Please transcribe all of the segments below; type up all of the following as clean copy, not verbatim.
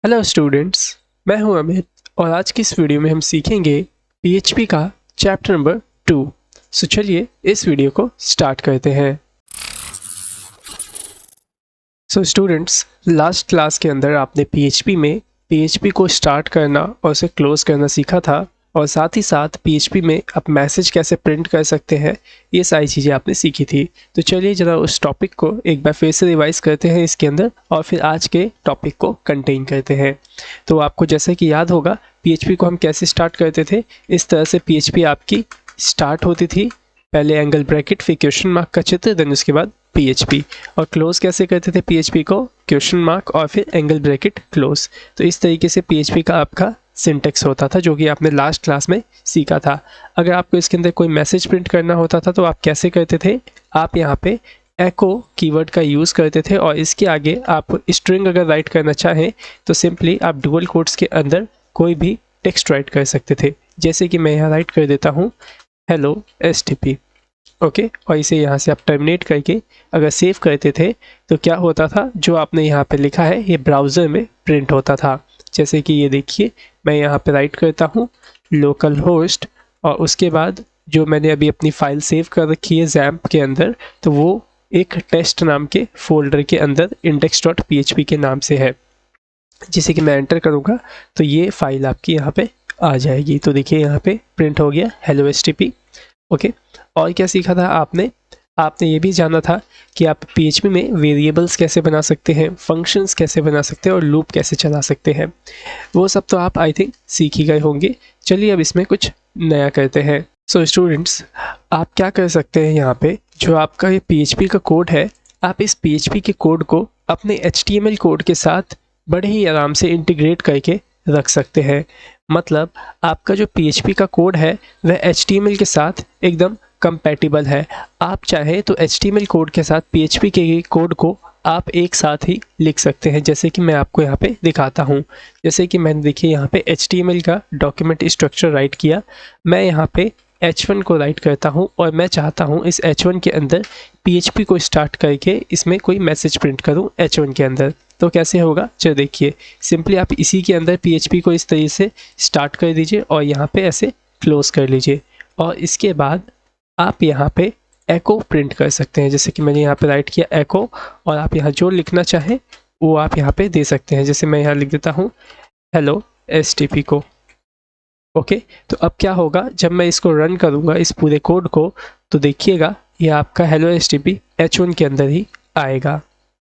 Hello students, मैं हूं अमित और आज की इस वीडियो में हम सीखेंगे पीएचपी का चैप्टर नंबर 2। सो चलिए इस वीडियो को स्टार्ट करते हैं। सो स्टूडेंट्स, लास्ट क्लास के अंदर आपने पीएचपी में पीएचपी को स्टार्ट करना और उसे क्लोज करना सीखा था और साथ ही साथ पीएचपी में आप मैसेज कैसे प्रिंट कर सकते हैं, ये सारी चीज़ें आपने सीखी थी। तो चलिए ज़रा उस टॉपिक को एक बार फिर से रिवाइज करते हैं इसके अंदर और फिर आज के टॉपिक को कंटेन करते हैं। तो आपको जैसे कि याद होगा पीएचपी को हम कैसे स्टार्ट करते थे, इस तरह से पीएचपी आपकी स्टार्ट होती थी। पहले एंगल ब्रैकेट, फिर क्वेश्चन मार्क का चित्र, देन उसके बाद पीएचपी। और क्लोज कैसे करते थे पीएचपी को, क्वेश्चन मार्क और फिर एंगल ब्रैकेट क्लोज। तो इस तरीके से पीएचपी का आपका सिंटेक्स होता था जो कि आपने लास्ट क्लास में सीखा था। अगर आपको इसके अंदर कोई मैसेज प्रिंट करना होता था तो आप कैसे करते थे, आप यहाँ पे एको कीवर्ड का यूज़ करते थे और इसके आगे आप स्ट्रिंग अगर राइट करना चाहें तो सिंपली आप डुअल कोट्स के अंदर कोई भी टेक्स्ट राइट कर सकते थे। जैसे कि मैं यहाँ राइट कर देता हूँ हेलो एसटीपी, ओके। और इसे यहाँ से आप टर्मिनेट करके अगर सेव करते थे तो क्या होता था, जो आपने यहाँ पे लिखा है ये ब्राउज़र में प्रिंट होता था। जैसे कि ये देखिए, मैं यहाँ पे राइट करता हूँ लोकल होस्ट और उसके बाद जो मैंने अभी अपनी फ़ाइल सेव कर रखी है जैम्प के अंदर, तो वो एक टेस्ट नाम के फोल्डर के अंदर index.php के नाम से है। जिसे कि मैं एंटर करूँगा तो ये फाइल आपकी यहाँ पे आ जाएगी। तो देखिए यहाँ पे प्रिंट हो गया हेलो एसटीपी, ओके। और क्या सीखा था आपने ये भी जाना था कि आप पीएचपी में वेरिएबल्स कैसे बना सकते हैं, फंक्शंस कैसे बना सकते हैं और लूप कैसे चला सकते हैं। वो सब तो आप आई थिंक सीख ही गए होंगे। चलिए अब इसमें कुछ नया करते हैं। सो स्टूडेंट्स, आप क्या कर सकते हैं, यहाँ पे जो आपका ये पीएचपी का कोड है, आप इस पीएचपी के कोड को अपने एचटीएमएल कोड के साथ बड़े ही आराम से इंटीग्रेट करके रख सकते हैं। मतलब आपका जो पीएचपी का कोड है वह एचटीएमएल के साथ एकदम कंपैटिबल है। आप चाहे तो एचटीएमएल कोड के साथ पीएचपी के कोड को आप एक साथ ही लिख सकते हैं, जैसे कि मैं आपको यहाँ पे दिखाता हूँ। जैसे कि मैंने देखिए यहाँ पे एचटीएमएल का डॉक्यूमेंट स्ट्रक्चर राइट किया, मैं यहाँ पे h1 को राइट करता हूँ और मैं चाहता हूँ इस h1 के अंदर पीएचपी को स्टार्ट करके इसमें कोई मैसेज प्रिंट करूँ h1 के अंदर। तो कैसे होगा, चलो देखिए, सिंपली आप इसी के अंदर पीएचपी को इस तरीके से स्टार्ट कर दीजिए और यहाँ पे ऐसे क्लोज कर लीजिए और इसके बाद आप यहाँ पे एको प्रिंट कर सकते हैं। जैसे कि मैंने यहाँ पे राइट किया एको और आप यहाँ जो लिखना चाहें वो आप यहाँ पे दे सकते हैं। जैसे मैं यहाँ लिख देता हूँ हेलो एसटीपी को, ओके। तो अब क्या होगा, जब मैं इसको रन करूँगा इस पूरे कोड को, तो देखिएगा ये आपका हेलो एसटीपी h1 के अंदर ही आएगा।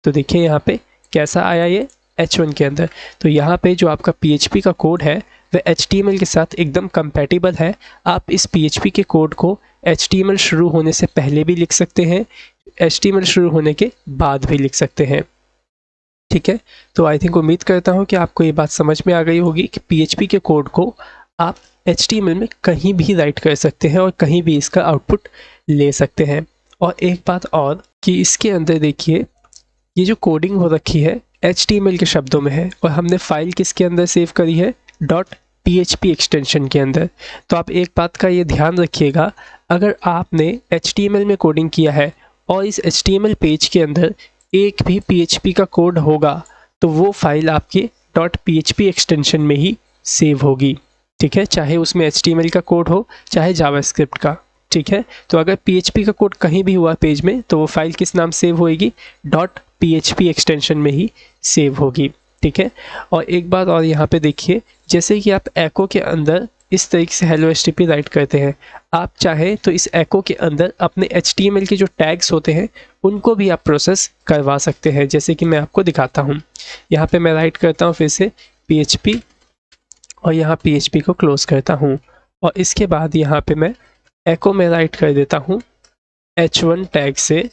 तो देखिए यहाँ पे कैसा आया ये h1 के अंदर। तो यहाँ पे जो आपका PHP का कोड है वह HTML के साथ एकदम कंपैटिबल है। आप इस PHP के कोड को HTML शुरू होने से पहले भी लिख सकते हैं, HTML शुरू होने के बाद भी लिख सकते हैं, ठीक है। तो आई थिंक उम्मीद करता हूँ कि आपको ये बात समझ में आ गई होगी कि PHP के कोड को आप HTML में कहीं भी राइट कर सकते हैं और कहीं भी इसका आउटपुट ले सकते हैं। और एक बात और कि इसके अंदर देखिए ये जो कोडिंग हो रखी है HTML के शब्दों में है और हमने फाइल किसके अंदर सेव करी है, .php एक्सटेंशन के अंदर। तो आप एक बात का ये ध्यान रखिएगा, अगर आपने HTML में कोडिंग किया है और इस HTML पेज के अंदर एक भी PHP का कोड होगा तो वो फाइल आपके .php एक्सटेंशन में ही सेव होगी, ठीक है। चाहे उसमें HTML का कोड हो चाहे जावास्क्रिप्ट का, ठीक है। तो अगर PHP का कोड कहीं भी हुआ पेज में तो वो फाइल किस नाम सेव होएगी, .php एक्सटेंशन में ही सेव होगी, ठीक है। और एक बात और यहाँ पे देखिए, जैसे कि आप एको के अंदर इस तरीके से हेलो एसटीपी राइट करते हैं, आप चाहे तो इस एको के अंदर अपने HTML के जो टैग्स होते हैं उनको भी आप प्रोसेस करवा सकते हैं। जैसे कि मैं आपको दिखाता हूँ, यहाँ पे मैं राइट करता हूँ फिर से PHP और यहाँ PHP को क्लोज करता हूँ और इसके बाद यहाँ पे मैं एको में राइट कर देता हूँ h1 टैग से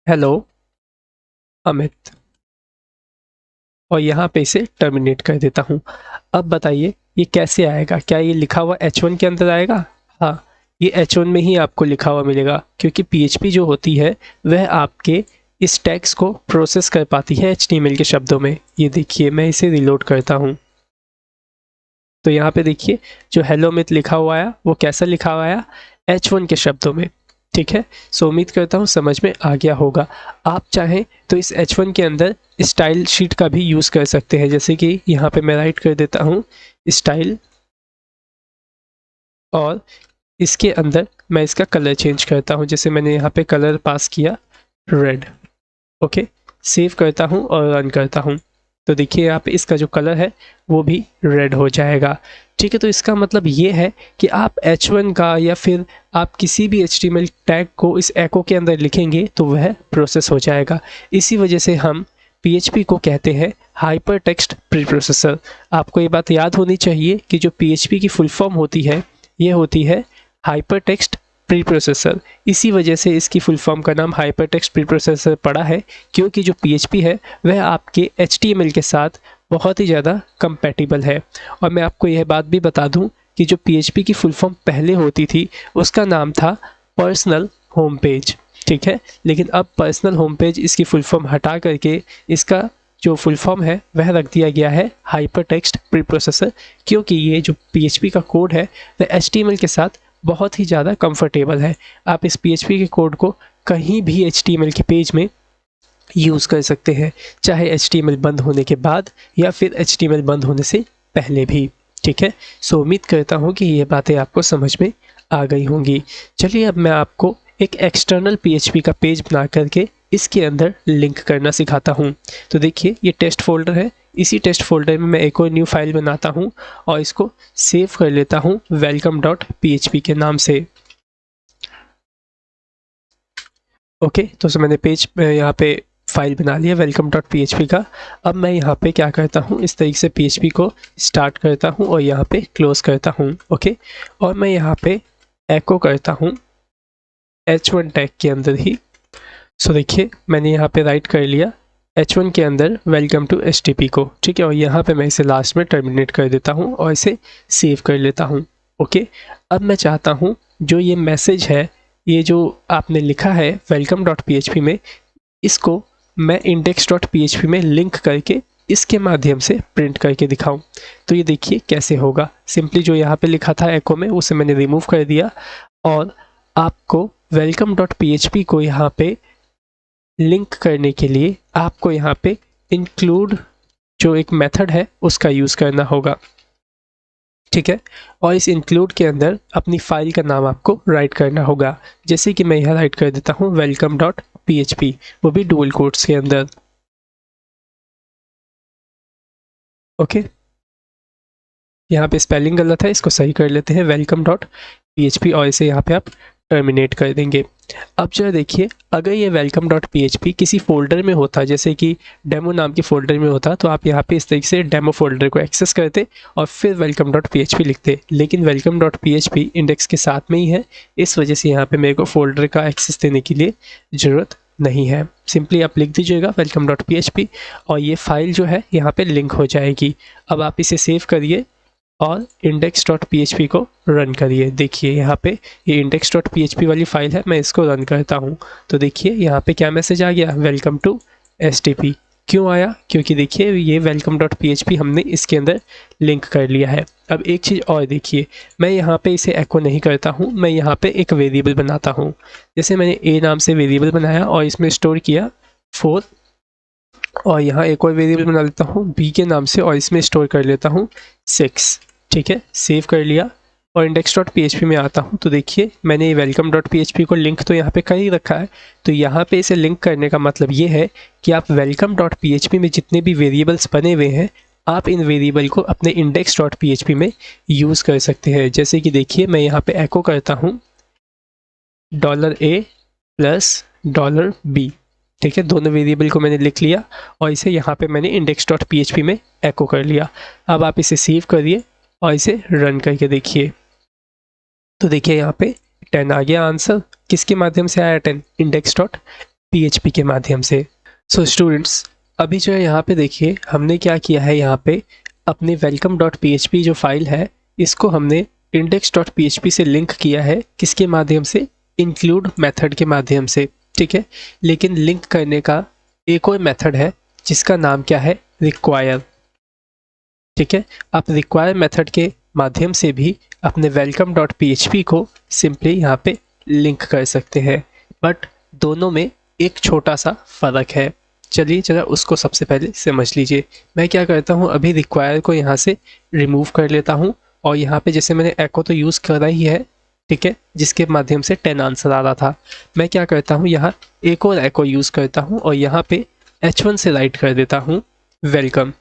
हेलो अमित और यहाँ पे इसे टर्मिनेट कर देता हूँ। अब बताइए ये कैसे आएगा, क्या ये लिखा हुआ h1 के अंदर आएगा? हाँ, ये h1 में ही आपको लिखा हुआ मिलेगा, क्योंकि PHP जो होती है वह आपके इस टैग्स को प्रोसेस कर पाती है HTML के शब्दों में। ये देखिए मैं इसे रिलोड करता हूँ तो यहाँ पे देखिए जो हेलो अमित लिखा हुआ आया वो कैसा लिखा हुआ आया, h1 के शब्दों में, ठीक है। सो उम्मीद करता हूँ समझ में आ गया होगा। आप चाहें तो इस H1 के अंदर स्टाइल शीट का भी यूज़ कर सकते हैं, जैसे कि यहाँ पे मैं राइट कर देता हूँ स्टाइल, और इसके अंदर मैं इसका कलर चेंज करता हूँ। जैसे मैंने यहाँ पे कलर पास किया रेड। ओके, सेव करता हूँ और रन करता हूँ, तो देखिए यहाँ पे इसका जो कलर है वो भी रेड हो जाएगा। ठीक है, तो इसका मतलब ये है कि आप H1 का या फिर आप किसी भी HTML टैग को इस एको के अंदर लिखेंगे तो वह प्रोसेस हो जाएगा। इसी वजह से हम PHP को कहते हैं हाइपर टेक्स्ट प्री प्रोसेसर। आपको ये बात याद होनी चाहिए कि जो PHP की फुल फॉर्म होती है ये होती है हाइपर टेक्स्ट प्री प्रोसेसर। इसी वजह से इसकी फुल फॉर्म का नाम हाइपर टेक्स्ट प्री प्रोसेसर पड़ा है, क्योंकि जो PHP है वह आपके HTML के साथ बहुत ही ज़्यादा कंपैटिबल है। और मैं आपको यह बात भी बता दूं कि जो PHP की फुल फॉर्म पहले होती थी उसका नाम था पर्सनल होम पेज। ठीक है, लेकिन अब पर्सनल होम पेज इसकी फुल फॉर्म हटा करके इसका जो फुल फॉर्म है वह रख दिया गया है हाइपर टेक्स्ट प्री प्रोसेसर, क्योंकि ये जो PHP का कोड है वह HTML के साथ बहुत ही ज़्यादा कंफर्टेबल है। आप इस PHP के कोड को कहीं भी HTML के पेज में यूज़ कर सकते हैं, चाहे HTML बंद होने के बाद या फिर HTML बंद होने से पहले भी। ठीक है, सो उम्मीद करता हूँ कि ये बातें आपको समझ में आ गई होंगी। चलिए अब मैं आपको एक एक्सटर्नल PHP का पेज बना करके इसके अंदर लिंक करना सिखाता हूँ। तो देखिए ये टेस्ट फोल्डर है, इसी टेस्ट फोल्डर में मैं एक और न्यू फाइल बनाता हूँ और इसको सेव कर लेता हूँ welcome.php के नाम से। ओके, तो मैंने पेज यहाँ पे फाइल बना लिया welcome.php का। अब मैं यहाँ पे क्या करता हूँ, इस तरीके से PHP को स्टार्ट करता हूँ और यहाँ पे क्लोज करता हूँ। ओके, और मैं यहाँ पे एको करता हूँ H1 टैग के अंदर ही। सो देखिए मैंने यहाँ पे राइट कर लिया H1 के अंदर वेलकम टू HTTP को। ठीक है, और यहाँ पे मैं इसे लास्ट में टर्मिनेट कर देता हूँ और इसे सेव कर लेता हूँ। ओके, अब मैं चाहता हूँ जो ये मैसेज है, ये जो आपने लिखा है welcome.php में, इसको मैं index.php में लिंक करके इसके माध्यम से प्रिंट करके दिखाऊं। तो ये देखिए कैसे होगा। सिंपली जो यहाँ पे लिखा था एको में उसे मैंने रिमूव कर दिया और आपको welcome.php को यहाँ पे लिंक करने के लिए आपको यहाँ पे इंक्लूड जो एक मेथड है उसका यूज़ करना होगा। ठीक है, और इस इंक्लूड के अंदर अपनी फाइल का नाम आपको राइट करना होगा, जैसे कि मैं यहाँ राइट कर देता हूँ welcome.php, वो भी डुअल कोट्स के अंदर। ओके, यहाँ पे स्पेलिंग गलत है, इसको सही कर लेते हैं welcome.php और इसे यहाँ पे आप टर्मिनेट कर देंगे। अब जरा देखिए, अगर ये welcome.php किसी फोल्डर में होता, जैसे कि डेमो नाम के फोल्डर में होता, तो आप यहाँ पे इस तरीके से डेमो फोल्डर को एक्सेस करते और फिर welcome.php लिखते। लेकिन welcome.php इंडेक्स के साथ में ही है, इस वजह से यहाँ पे मेरे को फोल्डर का एक्सेस देने के लिए ज़रूरत नहीं है। सिंपली आप लिख दीजिएगा welcome.php और ये फाइल जो है यहाँ पे लिंक हो जाएगी। अब आप इसे सेव करिए और index.php को रन करिए। देखिए यहाँ पे ये index.php वाली फाइल है, मैं इसको रन करता हूँ तो देखिए यहाँ पे क्या मैसेज आ गया, वेलकम टू HTTP। क्यों आया? क्योंकि देखिए ये welcome.php हमने इसके अंदर लिंक कर लिया है। अब एक चीज़ और देखिए, मैं यहाँ पे इसे एको नहीं करता हूँ, मैं यहाँ पे एक वेरिएबल बनाता हूँ। जैसे मैंने a नाम से वेरिएबल बनाया और इसमें स्टोर किया 4, और यहाँ एक और वेरिएबल बना लेता हूँ b के नाम से और इसमें स्टोर कर लेता हूँ 6। ठीक है, सेव कर लिया और index.php में आता हूँ तो देखिए मैंने welcome.php को लिंक तो यहाँ पे कर ही रखा है। तो यहाँ पे इसे लिंक करने का मतलब ये है कि आप welcome.php में जितने भी वेरिएबल्स बने हुए हैं, आप इन वेरिएबल को अपने index.php में यूज़ कर सकते हैं। जैसे कि देखिए मैं यहाँ पे एको करता हूँ $a प्लस $b। ठीक है, दोनों वेरिएबल को मैंने लिख लिया और इसे यहाँ पे मैंने index.php में एको कर लिया। अब आप इसे सेव करिए और इसे रन करके देखिए, तो देखिए यहाँ पे 10 आ गया आंसर। किसके माध्यम से आया 10? index.php के माध्यम से। सो स्टूडेंट्स, अभी जो है यहाँ पे देखिए हमने क्या किया है, यहाँ पे अपने welcome.php जो फाइल है इसको हमने index.php से लिंक किया है। किसके माध्यम से? इंक्लूड मेथड के माध्यम से। ठीक है, लेकिन लिंक करने का एक और मेथड है जिसका नाम क्या है, रिक्वायर। ठीक है, आप रिक्वायर मेथड के माध्यम से भी अपने welcome.php को सिंपली यहाँ पे लिंक कर सकते हैं, बट दोनों में एक छोटा सा फ़र्क है। चलिए जरा उसको सबसे पहले समझ लीजिए। मैं क्या करता हूँ, अभी रिक्वायर को यहाँ से रिमूव कर लेता हूँ और यहाँ पे जैसे मैंने एको तो यूज़ करा ही है, ठीक है, जिसके माध्यम से 10 आंसर आ रहा था। मैं क्या करता हूँ, यहाँ एक और एको यूज़ करता हूँ और यहाँ पे H1 से राइट कर देता हूँ वेलकम।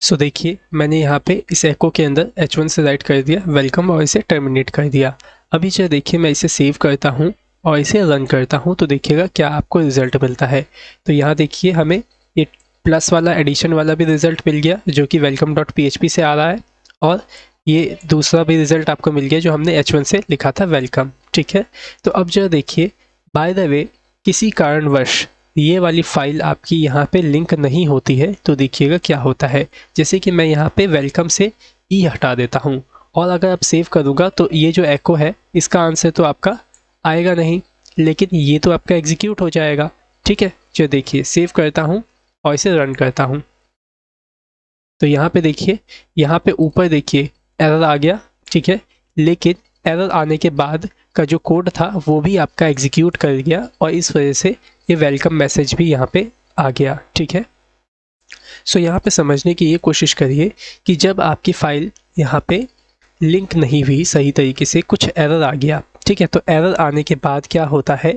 सो देखिए मैंने यहाँ पे इस एको के अंदर H1 से राइट कर दिया वेलकम और इसे टर्मिनेट कर दिया। अभी जो देखिए मैं इसे सेव करता हूँ और इसे रन करता हूँ तो देखिएगा क्या आपको रिजल्ट मिलता है। तो यहाँ देखिए हमें ये प्लस वाला एडिशन वाला भी रिजल्ट मिल गया जो कि welcome.php से आ रहा है, और ये दूसरा भी रिजल्ट आपको मिल गया जो हमने H1 से लिखा था वेलकम, ठीक है। तो अब जो देखिए बाय द वे किसी कारणवश ये वाली फाइल आपकी यहाँ पे लिंक नहीं होती है तो देखिएगा क्या होता है। जैसे कि मैं यहाँ पे वेलकम से ई हटा देता हूँ और अगर आप सेव करूँगा तो ये जो एको है इसका आंसर तो आपका आएगा नहीं, लेकिन ये तो आपका एग्जीक्यूट हो जाएगा, ठीक है। जो देखिए सेव करता हूँ और इसे रन करता हूँ तो यहाँ पे देखिए, यहाँ पे ऊपर देखिए एरर आ गया, ठीक है, लेकिन एरर आने के बाद का जो कोड था वो भी आपका एग्जीक्यूट कर गया और इस वजह से ये वेलकम मैसेज भी यहाँ पे आ गया, ठीक है। सो यहाँ पे समझने की ये कोशिश करिए कि जब आपकी फ़ाइल यहाँ पे लिंक नहीं हुई सही तरीके से, कुछ एरर आ गया, ठीक है, तो एरर आने के बाद क्या होता है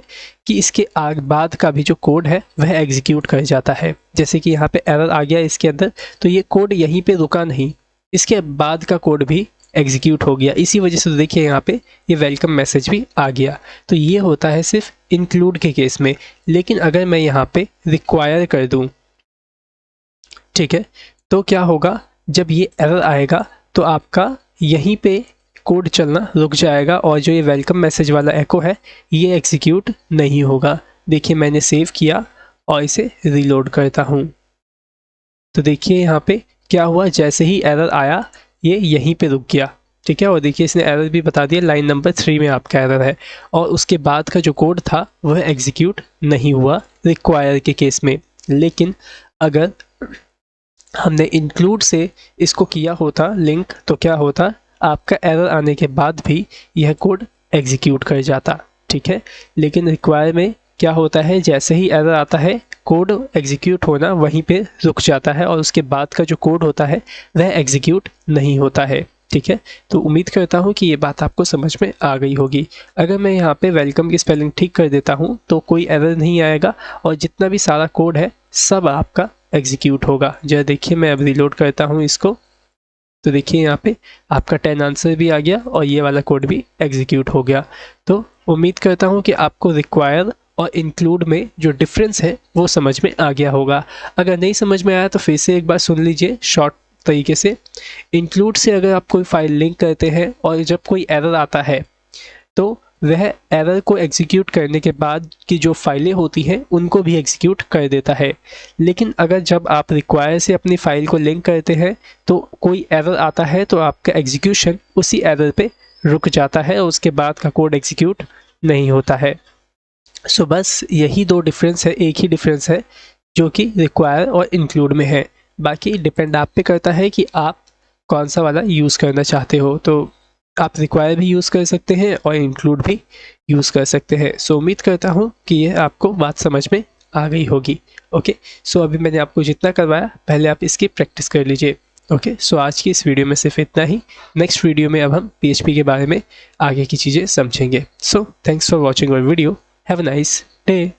कि इसके बाद का भी जो कोड है वह एग्जीक्यूट कर जाता है। जैसे कि यहाँ पे एरर आ गया इसके अंदर तो ये कोड यहीं पे रुका नहीं, इसके बाद का कोड भी एग्जीक्यूट हो गया। इसी वजह से तो देखिए यहाँ पे ये वेलकम मैसेज भी आ गया। तो ये होता है सिर्फ इंक्लूड के केस में, लेकिन अगर मैं यहाँ पे रिक्वायर कर दूँ, ठीक है, तो क्या होगा, जब ये एरर आएगा तो आपका यहीं पे कोड चलना रुक जाएगा और जो ये वेलकम मैसेज वाला एको है ये एग्जीक्यूट नहीं होगा। देखिए मैंने सेव किया और इसे रीलोड करता हूँ तो देखिए यहाँ पे क्या हुआ, जैसे ही एरर आया ये यहीं पे रुक गया, ठीक है। और देखिए इसने एरर भी बता दिया, लाइन नंबर 3 में आपका एरर है और उसके बाद का जो कोड था वह एग्जीक्यूट नहीं हुआ रिक्वायर के केस में। लेकिन अगर हमने इंक्लूड से इसको किया होता लिंक तो क्या होता, आपका एरर आने के बाद भी यह कोड एग्जीक्यूट कर जाता, ठीक है। लेकिन रिक्वायर में क्या होता है, जैसे ही एरर आता है कोड एग्जीक्यूट होना वहीं पे रुक जाता है और उसके बाद का जो कोड होता है वह एग्जीक्यूट नहीं होता है, ठीक है। तो उम्मीद करता हूँ कि ये बात आपको समझ में आ गई होगी। अगर मैं यहाँ पे वेलकम की स्पेलिंग ठीक कर देता हूँ तो कोई एरर नहीं आएगा और जितना भी सारा कोड है सब आपका एग्जीक्यूट होगा। जरा देखिए मैं अब रिलोड करता हूँ इसको तो देखिए यहाँ पे आपका 10 आंसर भी आ गया और ये वाला कोड भी एग्जीक्यूट हो गया। तो उम्मीद करता हूँ कि आपको रिक्वायर और इंक्लूड में जो डिफरेंस है वो समझ में आ गया होगा। अगर नहीं समझ में आया तो फिर से एक बार सुन लीजिए शॉर्ट तरीके से। इंक्लूड से अगर आप कोई फाइल लिंक करते हैं और जब कोई एरर आता है तो वह एरर को एग्जीक्यूट करने के बाद की जो फाइलें होती हैं उनको भी एग्जीक्यूट कर देता है। लेकिन अगर जब आप रिक्वायर से अपनी फ़ाइल को लिंक करते हैं तो कोई एरर आता है तो आपका एग्जीक्यूशन उसी एरर पे रुक जाता है और उसके बाद का कोड एग्जीक्यूट नहीं होता है। सो बस यही दो डिफरेंस है, एक ही डिफरेंस है जो कि रिक्वायर और इंक्लूड में है। बाकी डिपेंड आप पे करता है कि आप कौन सा वाला यूज़ करना चाहते हो। तो आप रिक्वायर भी यूज़ कर सकते हैं और इंक्लूड भी यूज़ कर सकते हैं। सो उम्मीद करता हूँ कि यह आपको बात समझ में आ गई होगी। ओके, सो अभी मैंने आपको जितना करवाया पहले आप इसकी प्रैक्टिस कर लीजिए। ओके, सो आज की इस वीडियो में सिर्फ इतना ही। नेक्स्ट वीडियो में अब हम PHP के बारे में आगे की चीज़ें समझेंगे। So thanks for watching our video. Have a nice day.